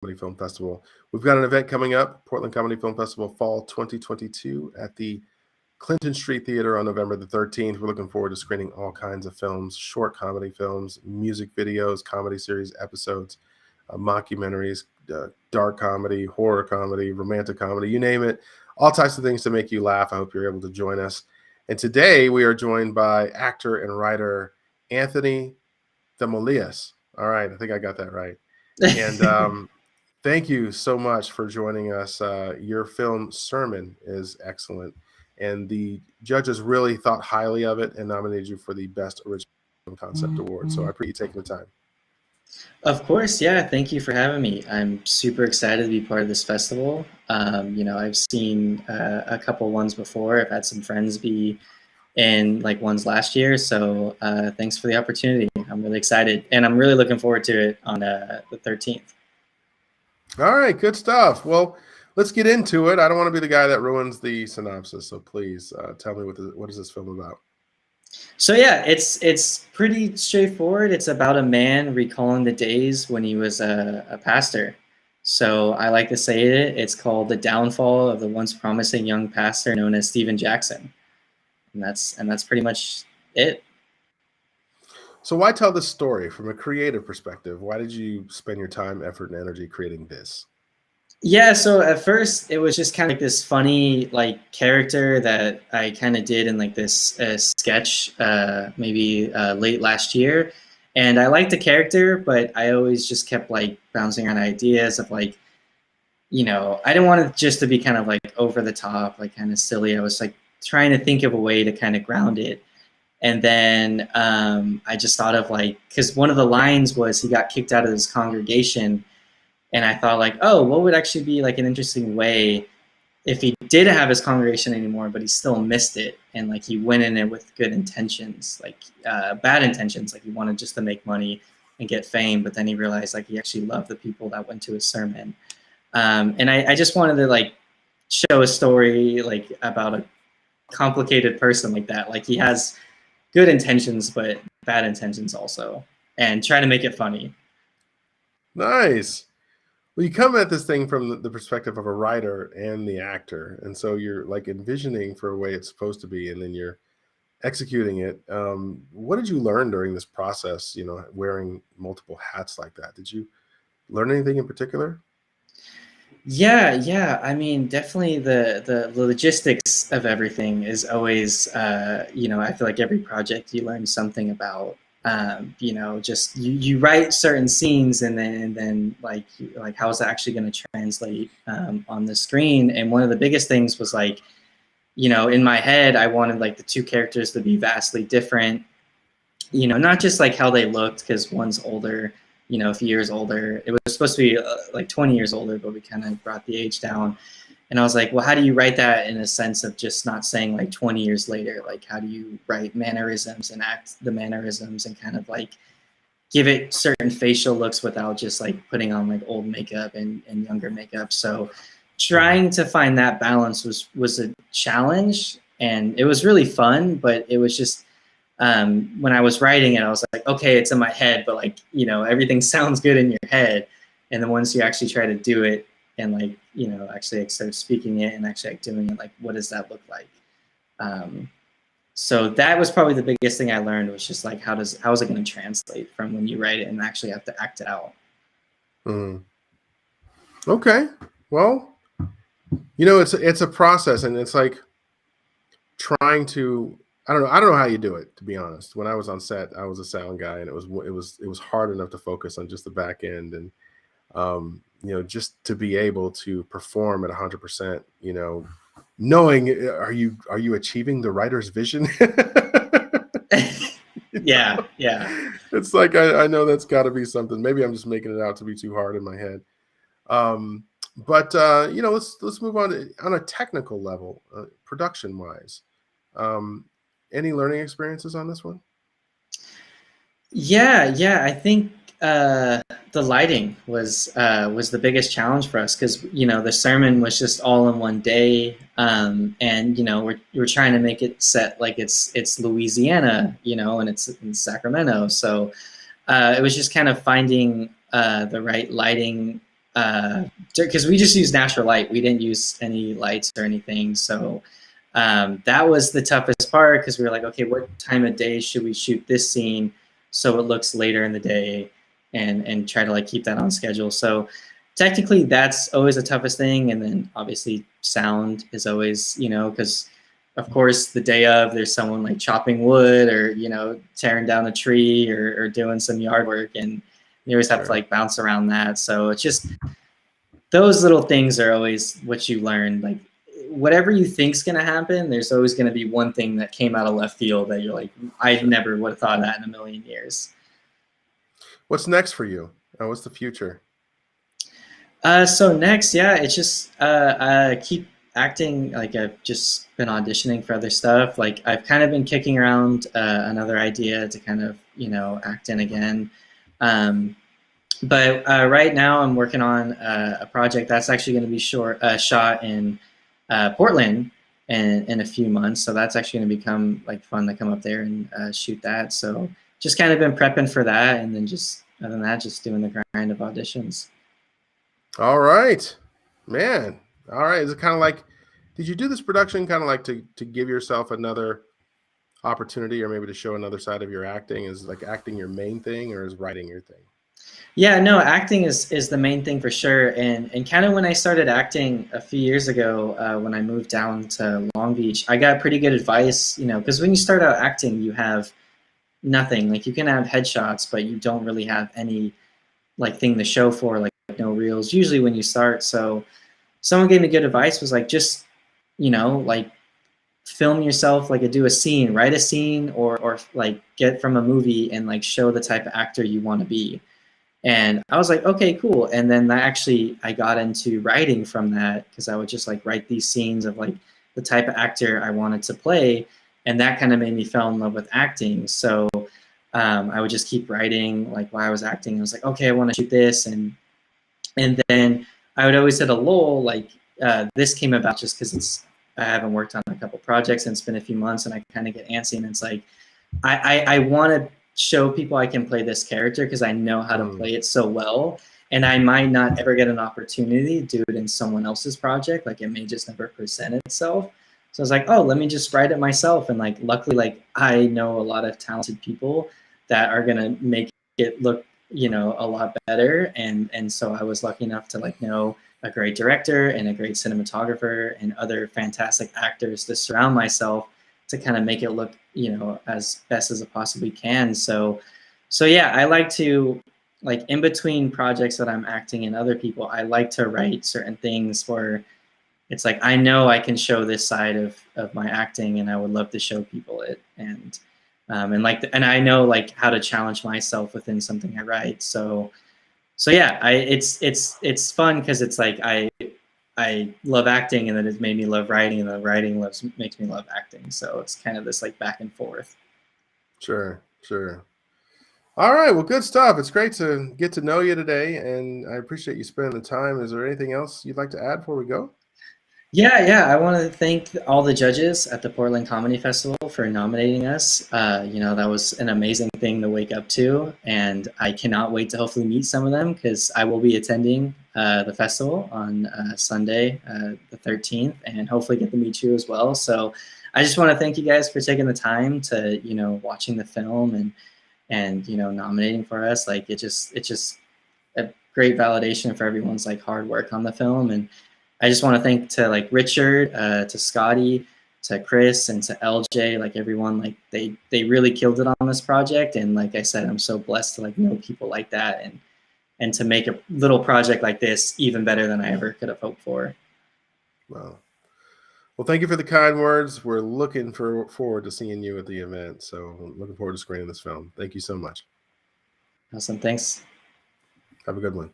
Comedy Film Festival. We've got an event coming up, Portland Comedy Film Festival Fall 2022 at the Clinton Street Theater on November the 13th. We're looking forward to screening all kinds of films, short comedy films, music videos, comedy series episodes, mockumentaries, dark comedy, horror comedy, romantic comedy, you name it. All types of things to make you laugh. I hope you're able to join us. And today we are joined by actor and writer Anthony Themoleas. All right, I think I got that right. And thank you so much for joining us. Your film Sermon is excellent, and the judges really thought highly of it and nominated you for the Best Original Concept Award. So I appreciate you taking the time. Of course, yeah. Thank you for having me. I'm super excited to be part of this festival. I've seen a couple ones before. I've had some friends be in like ones last year. So thanks for the opportunity. I'm really excited, and I'm really looking forward to it on the 13th. All right, good stuff. Well, let's get into it. I don't want to be the guy that ruins the synopsis, so please tell me what is this film about? So yeah, it's pretty straightforward. It's about a man recalling the days when he was a pastor. So I like to say it's called The Downfall of the Once Promising Young Pastor known as Stephen Jackson. And that's pretty much it. So why tell this story from a creative perspective? Why did you spend your time, effort, and energy creating this? Yeah, so at first it was just kind of like this funny like character that I kind of did in like this sketch maybe late last year, and I liked the character, but I always just kept like bouncing around ideas of like, I didn't want it just to be kind of like over the top, like kind of silly. I was like trying to think of a way to kind of ground it, and then I just thought of like, because one of the lines was he got kicked out of his congregation. And I thought like, oh, what would actually be like an interesting way if he didn't have his congregation anymore, but he still missed it. And like he went in it with good intentions, like bad intentions. Like he wanted just to make money and get fame. But then he realized like he actually loved the people that went to his sermon. And I just wanted to like show a story like about a complicated person like that. Like he has good intentions, but bad intentions also. And try to make it funny. Nice. Well, you come at this thing from the perspective of a writer and the actor, and so you're like envisioning for a way it's supposed to be, and then you're executing it. What did you learn during this process? Wearing multiple hats like that. Did you learn anything in particular? Yeah. I mean, definitely the logistics of everything is always, I feel like every project you learn something about. Just you write certain scenes and then like how is that actually going to translate on the screen? And one of the biggest things was like, in my head, I wanted like the two characters to be vastly different. Not just like how they looked, because one's older, a few years older. It was supposed to be like 20 years older, but we kind of brought the age down. And I was like, well, how do you write that in a sense of just not saying like 20 years later? Like, how do you write mannerisms and act the mannerisms and kind of like give it certain facial looks without just like putting on like old makeup and younger makeup? So trying to find that balance was a challenge, and it was really fun, but it was just when I was writing it, I was like, okay, it's in my head, but like, everything sounds good in your head. And then once you actually try to do it, and like, actually like start speaking it and actually like doing it, like, what does that look like? So that was probably the biggest thing I learned, was just like, how is it going to translate from when you write it and actually have to act it out? Okay. Well, it's a process, and it's like trying to, I don't know how you do it, to be honest. When I was on set, I was a sound guy, and it was hard enough to focus on just the back end, and just to be able to perform at 100%, knowing, are you achieving the writer's vision? Yeah. It's like, I know that's got to be something. Maybe I'm just making it out to be too hard in my head. But let's move on a technical level, production wise. Any learning experiences on this one? Yeah. I think the lighting was the biggest challenge for us, because the sermon was just all in one day, and we're trying to make it set like it's Louisiana, and it's in Sacramento, so it was just kind of finding the right lighting because we just used natural light. We didn't use any lights or anything. So that was the toughest part because we were like, okay, what time of day should we shoot this scene so it looks later in the day, and try to like keep that on schedule. So technically that's always the toughest thing. And then obviously sound is always, because of course the day of there's someone like chopping wood or, tearing down a tree or doing some yard work, and you always have to like bounce around that. So it's just those little things are always what you learn. Like whatever you think's gonna happen, there's always gonna be one thing that came out of left field that you're like, I never would have thought of that in a million years. What's next for you? What's the future? So next, yeah, it's just I keep acting. Like I've just been auditioning for other stuff. Like I've kind of been kicking around another idea to kind of act in again. Um, but right now I'm working on a project that's actually going to be shot in Portland in a few months. So that's actually going to become like fun to come up there and shoot that. So just kind of been prepping for that, and then just other than that, just doing the grind of auditions. All right, man. All right. Is it kind of like, did you do this production kind of like to give yourself another opportunity, or maybe to show another side of your acting? Is like acting your main thing, or is writing your thing? Yeah, no, acting is the main thing for sure. And kind of when I started acting a few years ago, when I moved down to Long Beach, I got pretty good advice, because when you start out acting, you have nothing. Like you can have headshots, but you don't really have any like thing to show for, like no reels usually when you start. So someone gave me good advice, was like, just, like film yourself, like do a scene, write a scene, or like get from a movie and like show the type of actor you want to be. And I was like, okay, cool. And then I got into writing from that, because I would just like write these scenes of like the type of actor I wanted to play. And that kind of made me fall in love with acting. So I would just keep writing like while I was acting. I was like, okay, I want to shoot this. And then I would always hit a lull. Like this came about just because I haven't worked on a couple projects and it's been a few months, and I kind of get antsy, and it's like, I want to show people I can play this character because I know how to play it so well, and I might not ever get an opportunity to do it in someone else's project. Like it may just never present itself. So I was like, oh, let me just write it myself. And like, luckily, like I know a lot of talented people that are gonna make it look, a lot better. And so I was lucky enough to like know a great director and a great cinematographer and other fantastic actors to surround myself to kind of make it look, as best as it possibly can. So yeah, I like to, like in between projects that I'm acting in other people, I like to write certain things where it's like, I know I can show this side of my acting, and I would love to show people it. And I know like how to challenge myself within something I write. So yeah, it's fun because it's like I love acting, and then it's made me love writing, and the writing makes me love acting. So it's kind of this like back and forth. Sure. All right. Well, good stuff. It's great to get to know you today, and I appreciate you spending the time. Is there anything else you'd like to add before we go? Yeah. I want to thank all the judges at the Portland Comedy Festival for nominating us. That was an amazing thing to wake up to, and I cannot wait to hopefully meet some of them, because I will be attending the festival on Sunday, the 13th, and hopefully get to meet you as well. So I just want to thank you guys for taking the time to, watching the film and nominating for us. Like it's just a great validation for everyone's like hard work on the film. And I just want to thank to like Richard, to Scotty, to Chris, and to LJ, like everyone, like they really killed it on this project. And like I said, I'm so blessed to like know people like that, and to make a little project like this even better than I ever could have hoped for. Well, thank you for the kind words. We're looking forward to seeing you at the event. So looking forward to screening this film. Thank you so much. Awesome. Thanks. Have a good one.